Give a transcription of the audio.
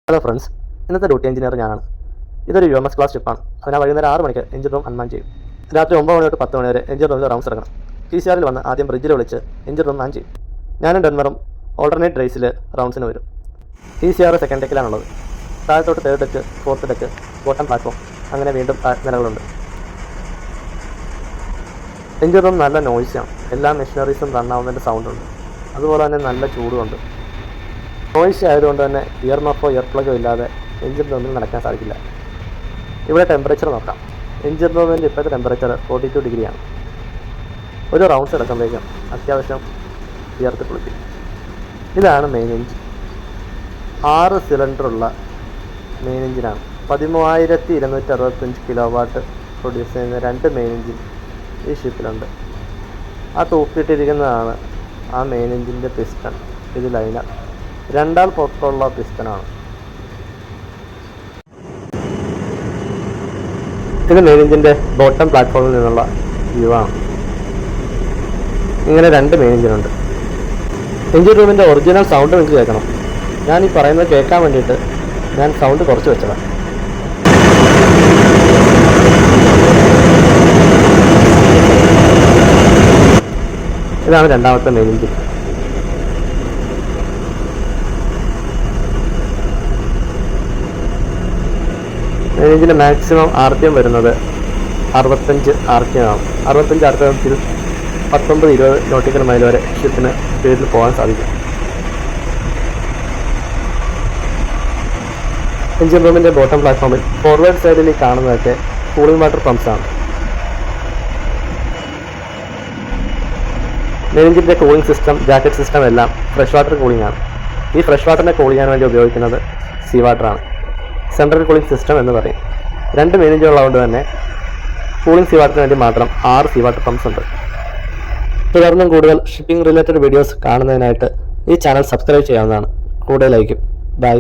Hello friends, ഇന്നത്തെ duty engineer ഞാനാണ്. ഇതൊരു UMS ക്ലാസ് ഷിപ്പാണ്. അതിനാ വൈകുന്നേരം 6 മണിക്ക് എഞ്ചിൻ റൂം അൺമാൻ ചെയ്യും. രാത്രി 9 മണി തൊട്ട് 10 മണി വരെ എഞ്ചിൻ റൂമിൽ റൗണ്ട്സ് ഇറങ്ങണം. TCRൽ വന്ന് ആദ്യം ബ്രിഡ്ജിൽ വിളിച്ച് എഞ്ചിൻ റൂം മാൻ ചെയ്യും. ഞാനും ഡെൻവറും ഓൾട്ടർനേറ്റ് ഡേയ്സിൽ റൗണ്ട്സിന് വരും. TCR സെക്കൻഡ് ഡെക്കിലാണുള്ളത്. താഴത്തോട്ട് third deck, fourth deck, bottom platform, അങ്ങനെ വീണ്ടും നിലകളുണ്ട്. എഞ്ചിൻ റൂം നല്ല നോയ്സാണ്. എല്ലാ മെഷീനറീസും റണ്ണാവുന്നതിൻ്റെ സൗണ്ടുണ്ട്. അതുപോലെ തന്നെ നല്ല ചൂടുമുണ്ട്. നോയ്സ് ആയതുകൊണ്ട് തന്നെ ഇയർ മഫോ ഇയർ പ്ലഗോ ഇല്ലാതെ എഞ്ചിൻ റൂമിൽ നടക്കാൻ സാധിക്കില്ല. ഇവിടെ ടെമ്പറേച്ചർ നോക്കാം. എഞ്ചിൻ റൂമിൻ്റെ ഇപ്പോഴത്തെ ടെമ്പറേച്ചർ 42 ഡിഗ്രിയാണ്. ഒരു റൗണ്ട്സ് എടുക്കുമ്പോഴേക്കും അത്യാവശ്യം വിയർത്ത് കുളിക്കും. ഇതാണ് മെയിൻ എഞ്ചിൻ. 6 സിലിണ്ടറുള്ള മെയിൻ എഞ്ചിനാണ്. 13,265 കിലോവാട്ട് പ്രൊഡ്യൂസ് ചെയ്യുന്ന 2 മെയിൻ എഞ്ചിൻ ഈ ഷിപ്പിലുണ്ട്. ആ തൂക്കിയിട്ടിരിക്കുന്നതാണ് ആ മെയിൻ എഞ്ചിൻ്റെ പിസ്റ്റൺ. ഇത് ലൈനർ. 2 ആൾ പുറത്തുള്ള പിസ്റ്റനാണ്. ഇത് മെയിൻ എഞ്ചിൻ്റെ ബോട്ടം പ്ലാറ്റ്ഫോമിൽ നിന്നുള്ള വ്യൂ ആണ്. ഇങ്ങനെ 2 മെയിൻ എഞ്ചിനുണ്ട്. എഞ്ചിൻ റൂമിൻ്റെ ഒറിജിനൽ സൗണ്ട് നിങ്ങൾക്ക് കേൾക്കണം. ഞാൻ ഈ പറയുന്നത് കേൾക്കാൻ വേണ്ടിയിട്ട് ഞാൻ സൗണ്ട് കുറച്ച് വെച്ചതാണ്. ഇതാണ് രണ്ടാമത്തെ മെയിൻ എഞ്ചിൻ. മെയിൻ എഞ്ചിൻ്റെ മാക്സിമം RPM വരുന്നത് 65 RPM ആണ്. 65 RPM 19-20 നോട്ടിക്കൽ മൈൽ വരെ ഷിപ്പിന് സ്പീഡിൽ പോകാൻ സാധിക്കും. എഞ്ചിൻ റൂമിൻ്റെ ബോട്ടം പ്ലാറ്റ്ഫോമിൽ ഫോർവേഡ് സൈഡിൽ കാണുന്നതൊക്കെ കൂളിംഗ് വാട്ടർ പമ്പ്സ് ആണ്. മെയിൻ എഞ്ചിൻ്റെ കൂളിംഗ് സിസ്റ്റം, ജാക്കറ്റ് സിസ്റ്റം എല്ലാം ഫ്രഷ് വാട്ടർ കൂളിംഗ് ആണ്. ഈ ഫ്രഷ് വാട്ടറിനെ കൂൾ ചെയ്യാൻ വേണ്ടി ഉപയോഗിക്കുന്നത് സീ വാട്ടറാണ്. സെൻട്രൽ കൂളിംഗ് സിസ്റ്റം എന്ന് പറയും. 2 മെയിൻ എഞ്ചിൻ ഉള്ളതുകൊണ്ട് തന്നെ കൂളിംഗ് സീ വാട്ടറിന് വേണ്ടി മാത്രം 6 സീ വാട്ടർ പമ്പ്സ് ഉണ്ട്. തുടർന്നും കൂടുതൽ ഷിപ്പിംഗ് റിലേറ്റഡ് വീഡിയോസ് കാണുന്നതിനായിട്ട് ഈ ചാനൽ സബ്സ്ക്രൈബ് ചെയ്യാവുന്നതാണ്. കൂടുതലായിരിക്കും. ബൈ.